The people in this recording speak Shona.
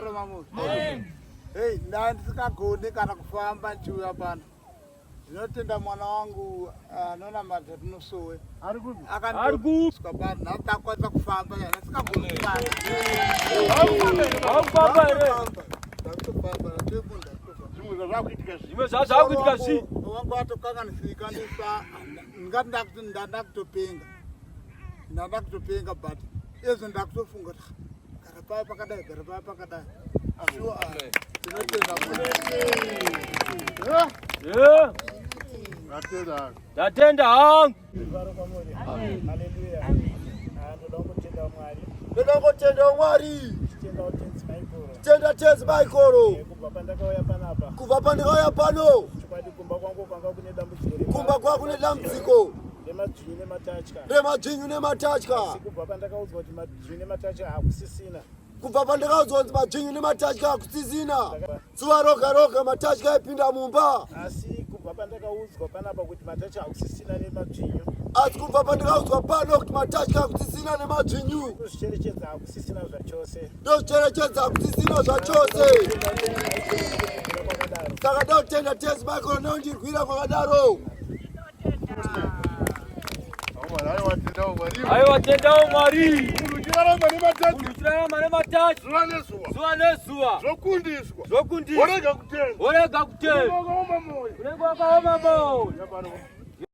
Zaro mamu. Hey, ndandikagone kana kufamba nchuya pana. Ndinotenda mwana wangu anona matatunosowe. Arikupi? Sikapana natakwanza kufamba yana sikagone pana. Haukufamba ere. Ndakufamba ndakufunda. Zvimwe zvakuitika si. Wangu atokanganisika ndisa ngati ndakutopenga. Ndakutopenga but ezo ndakutofunga kana paya pakadai. Yeah. Tatenda hang. Hallelujah. Ndinongotenda Mwari. Tenda tenzi maikoro. Kubva pandakauya pano. Kumba kwangu kune dambudziko. Remadzvinyu nematyacha. Kubva pandakaudzwa kuti madzvinyu nematyacha hakusisina. Zuva roga roga matyacha aipinda mumba. Asi kubva pandakaudzwa panapa kuti matyacha hakusisina nemadzvinyu. Asi kubva pandakaudzwa pano kuti matyacha hakusisina nemadzvinyu. Ndozvicherechedza hakusisina zvachose. Ndozvicherechedza hakusisina zvachose. Saka ndotenda tenzi Michael nondirwira kwakadaro. Aiwa tendao Mwari. Urarama nematachi. Zuva nezuva. Zvokundiswa. Orega kutenda. Unenge wakaoma moyo.